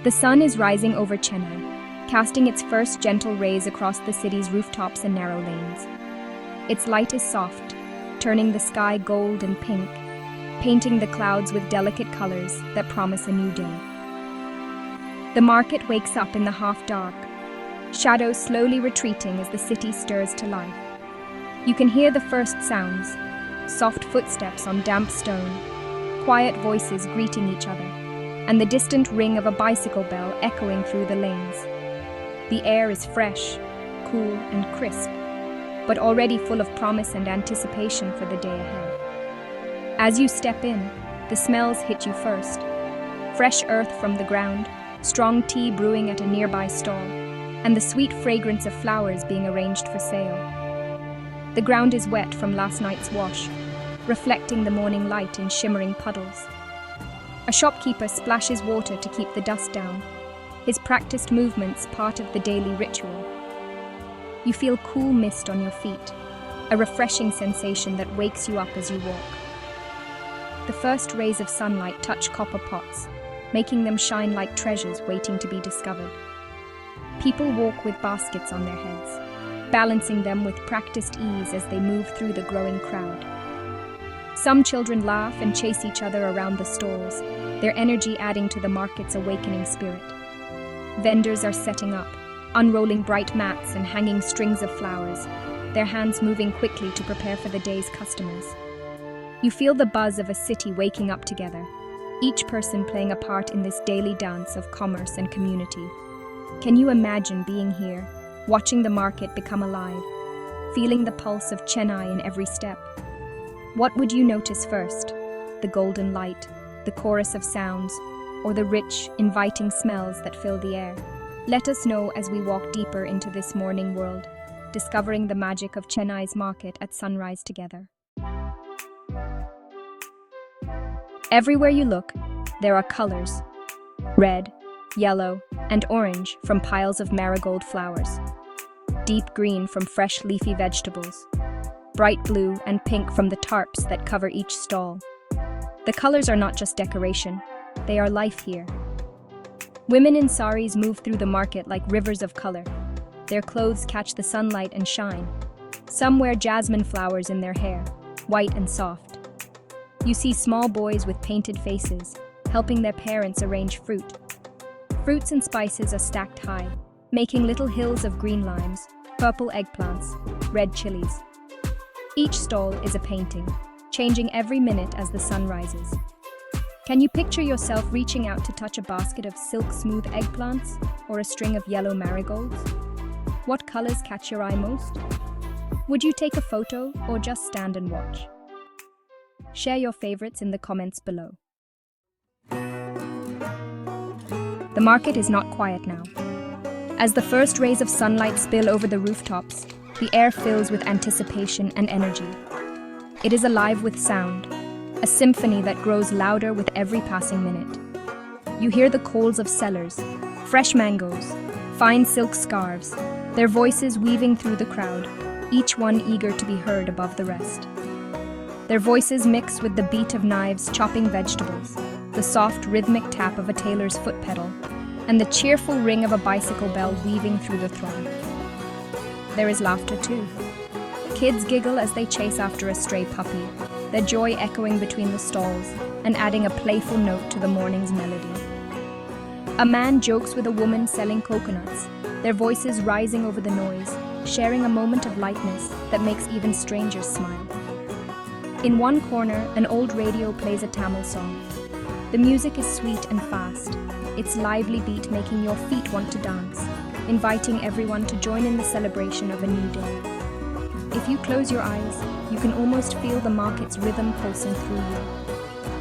The sun is rising over Chennai, casting its first gentle rays across the city's rooftops and narrow lanes. Its light is soft, turning the sky gold and pink, painting the clouds with delicate colors that promise a new day. The market wakes up in the half-dark, shadows slowly retreating as the city stirs to life. You can hear the first sounds, soft footsteps on damp stone, quiet voices greeting each other, and the distant ring of a bicycle bell echoing through the lanes. The air is fresh, cool, and crisp, but already full of promise and anticipation for the day ahead. As you step in, the smells hit you first. Fresh earth from the ground, strong tea brewing at a nearby stall, and the sweet fragrance of flowers being arranged for sale. The ground is wet from last night's wash, reflecting the morning light in shimmering puddles. A shopkeeper splashes water to keep the dust down, his practiced movements part of the daily ritual. You feel cool mist on your feet, a refreshing sensation that wakes you up as you walk. The first rays of sunlight touch copper pots, making them shine like treasures waiting to be discovered. People walk with baskets on their heads, balancing them with practiced ease as they move through the growing crowd. Some children laugh and chase each other around the stalls, their energy adding to the market's awakening spirit. Vendors are setting up, unrolling bright mats and hanging strings of flowers, their hands moving quickly to prepare for the day's customers. You feel the buzz of a city waking up together, each person playing a part in this daily dance of commerce and community. Can you imagine being here, watching the market become alive, feeling the pulse of Chennai in every step? What would you notice first? The golden light, the chorus of sounds, or the rich, inviting smells that fill the air? Let us know as we walk deeper into this morning world, discovering the magic of Chennai's market at sunrise together. Everywhere you look, there are colors: red, yellow, and orange from piles of marigold flowers, deep green from fresh leafy vegetables, bright blue and pink from the tarps that cover each stall. The colors are not just decoration, they are life here. Women in saris move through the market like rivers of color. Their clothes catch the sunlight and shine. Some wear jasmine flowers in their hair, white and soft. You see small boys with painted faces, helping their parents arrange fruit. Fruits and spices are stacked high, making little hills of green limes, purple eggplants, red chilies. Each stall is a painting, changing every minute as the sun rises. Can you picture yourself reaching out to touch a basket of silk-smooth eggplants or a string of yellow marigolds? What colors catch your eye most? Would you take a photo or just stand and watch? Share your favorites in the comments below. The market is not quiet now. As the first rays of sunlight spill over the rooftops, the air fills with anticipation and energy. It is alive with sound, a symphony that grows louder with every passing minute. You hear the calls of sellers, fresh mangoes, fine silk scarves, their voices weaving through the crowd, each one eager to be heard above the rest. Their voices mix with the beat of knives chopping vegetables, the soft rhythmic tap of a tailor's foot pedal, and the cheerful ring of a bicycle bell weaving through the throng. There is laughter too. Kids giggle as they chase after a stray puppy, their joy echoing between the stalls and adding a playful note to the morning's melody. A man jokes with a woman selling coconuts, their voices rising over the noise, sharing a moment of lightness that makes even strangers smile. In one corner, an old radio plays a Tamil song. The music is sweet and fast, its lively beat making your feet want to dance, inviting everyone to join in the celebration of a new day. If you close your eyes, you can almost feel the market's rhythm pulsing through you.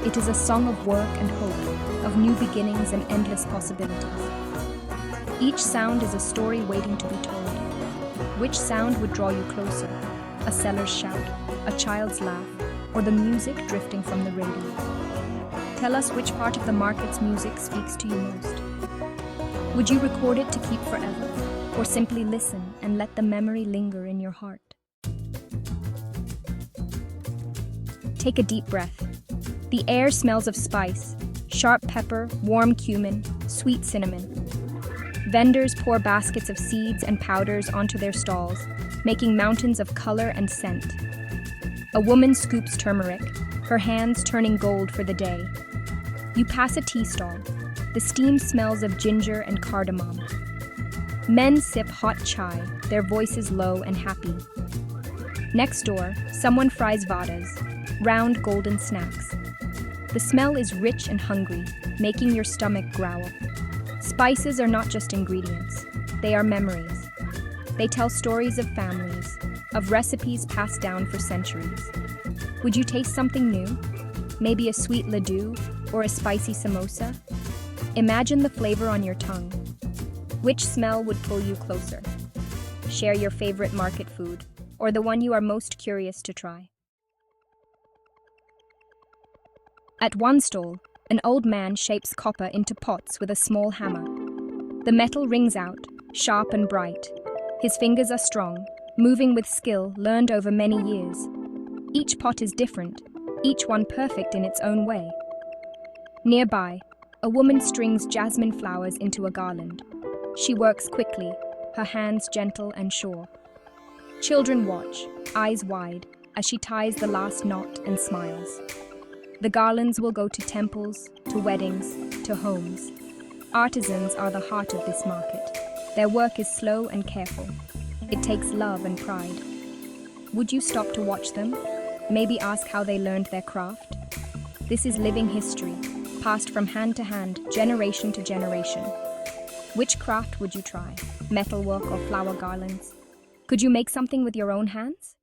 It is a song of work and hope, of new beginnings and endless possibilities. Each sound is a story waiting to be told. Which sound would draw you closer? A seller's shout, a child's laugh, or the music drifting from the radio? Tell us which part of the market's music speaks to you most. Would you record it to keep forever, or simply listen and let the memory linger in your heart? Take a deep breath. The air smells of spice, sharp pepper, warm cumin, sweet cinnamon. Vendors pour baskets of seeds and powders onto their stalls, making mountains of color and scent. A woman scoops turmeric, her hands turning gold for the day. You pass a tea stall. The steam smells of ginger and cardamom. Men sip hot chai, their voices low and happy. Next door, someone fries vadas, round golden snacks. The smell is rich and hungry, making your stomach growl. Spices are not just ingredients, they are memories. They tell stories of families, of recipes passed down for centuries. Would you taste something new? Maybe a sweet laddu or a spicy samosa? Imagine the flavor on your tongue. Which smell would pull you closer? Share your favorite market food, or the one you are most curious to try. At one stall, an old man shapes copper into pots with a small hammer. The metal rings out, sharp and bright. His fingers are strong, moving with skill learned over many years. Each pot is different, each one perfect in its own way. Nearby, a woman strings jasmine flowers into a garland. She works quickly, her hands gentle and sure. Children watch, eyes wide, as she ties the last knot and smiles. The garlands will go to temples, to weddings, to homes. Artisans are the heart of this market. Their work is slow and careful. It takes love and pride. Would you stop to watch them? Maybe ask how they learned their craft? This is living history, passed from hand to hand, generation to generation. Which craft would you try? Metalwork or flower garlands? Could you make something with your own hands?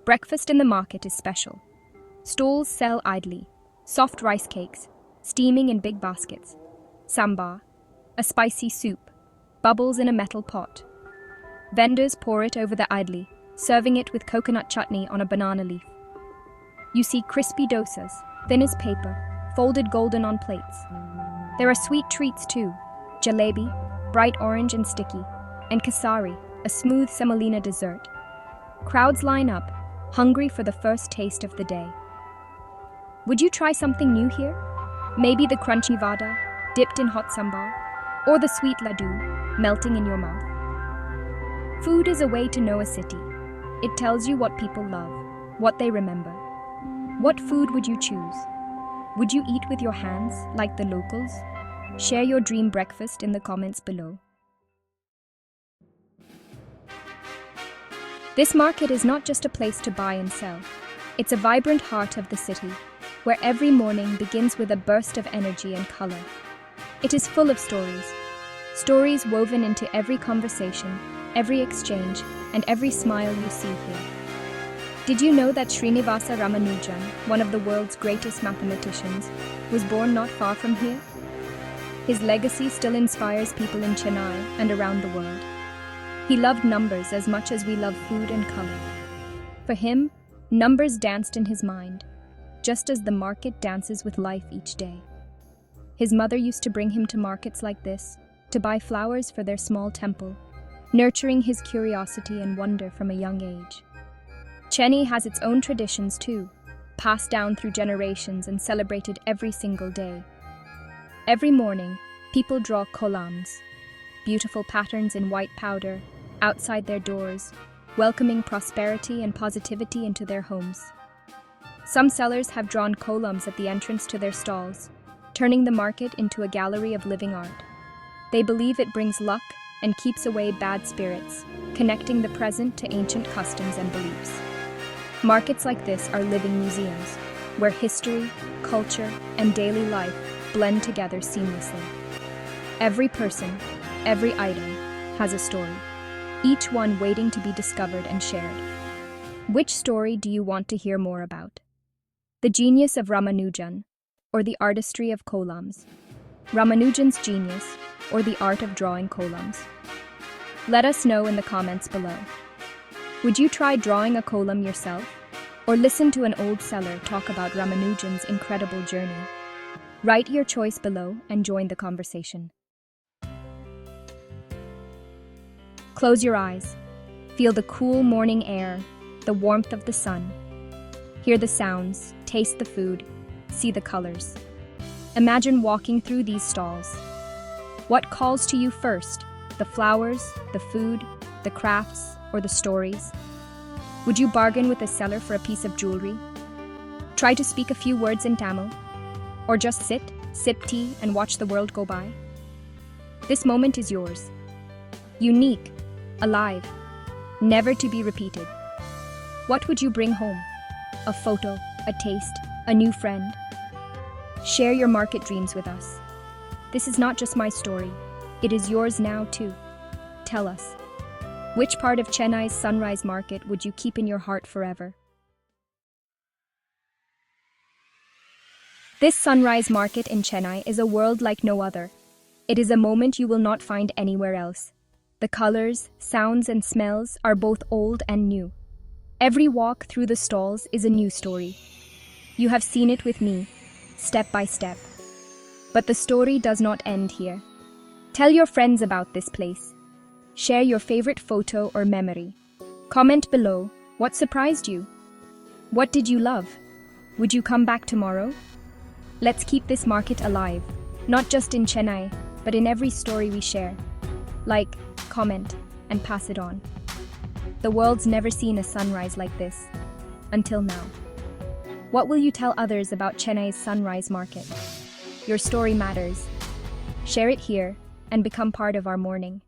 Breakfast in the market is special. Stalls sell idly, soft rice cakes, steaming in big baskets. Sambar, a spicy soup, bubbles in a metal pot. Vendors pour it over the idli, serving it with coconut chutney on a banana leaf. You see crispy dosas, thin as paper, folded golden on plates. There are sweet treats too, jalebi, bright orange and sticky, and kasari, a smooth semolina dessert. Crowds line up, hungry for the first taste of the day. Would you try something new here? Maybe the crunchy vada, dipped in hot sambar, or the sweet laddu, melting in your mouth. Food is a way to know a city. It tells you what people love, what they remember. What food would you choose? Would you eat with your hands, like the locals? Share your dream breakfast in the comments below. This market is not just a place to buy and sell. It's a vibrant heart of the city, where every morning begins with a burst of energy and color. It is full of stories. Stories woven into every conversation, every exchange, and every smile you see here. Did you know that Srinivasa Ramanujan, one of the world's greatest mathematicians, was born not far from here? His legacy still inspires people in Chennai and around the world. He loved numbers as much as we love food and color. For him, numbers danced in his mind, just as the market dances with life each day. His mother used to bring him to markets like this, to buy flowers for their small temple, nurturing his curiosity and wonder from a young age. Chennai has its own traditions too, passed down through generations and celebrated every single day. Every morning, people draw kolams, beautiful patterns in white powder, outside their doors, welcoming prosperity and positivity into their homes. Some sellers have drawn kolams at the entrance to their stalls, turning the market into a gallery of living art. They believe it brings luck and keeps away bad spirits, connecting the present to ancient customs and beliefs. Markets like this are living museums, where history, culture, and daily life blend together seamlessly. Every person, every item, has a story, each one waiting to be discovered and shared. Which story do you want to hear more about? The genius of Ramanujan, or the artistry of kolams? Ramanujan's genius, or the art of drawing kolams? Let us know in the comments below. Would you try drawing a kolam yourself? Or listen to an old seller talk about Ramanujan's incredible journey? Write your choice below and join the conversation. Close your eyes. Feel the cool morning air, the warmth of the sun. Hear the sounds, taste the food, see the colors. Imagine walking through these stalls. What calls to you first? The flowers, the food, the crafts, or the stories? Would you bargain with a seller for a piece of jewelry? Try to speak a few words in Tamil? Or just sit, sip tea, and watch the world go by? This moment is yours. Unique, alive, never to be repeated. What would you bring home? A photo, a taste, a new friend? Share your market dreams with us. This is not just my story. It is yours now too. Tell us, which part of Chennai's sunrise market would you keep in your heart forever? This sunrise market in Chennai is a world like no other. It is a moment you will not find anywhere else. The colors, sounds, and smells are both old and new. Every walk through the stalls is a new story. You have seen it with me, step by step. But the story does not end here. Tell your friends about this place. Share your favorite photo or memory. Comment below, what surprised you? What did you love? Would you come back tomorrow? Let's keep this market alive, not just in Chennai, but in every story we share. Like, comment, and pass it on. The world's never seen a sunrise like this, until now. What will you tell others about Chennai's sunrise market? Your story matters. Share it here and become part of our morning.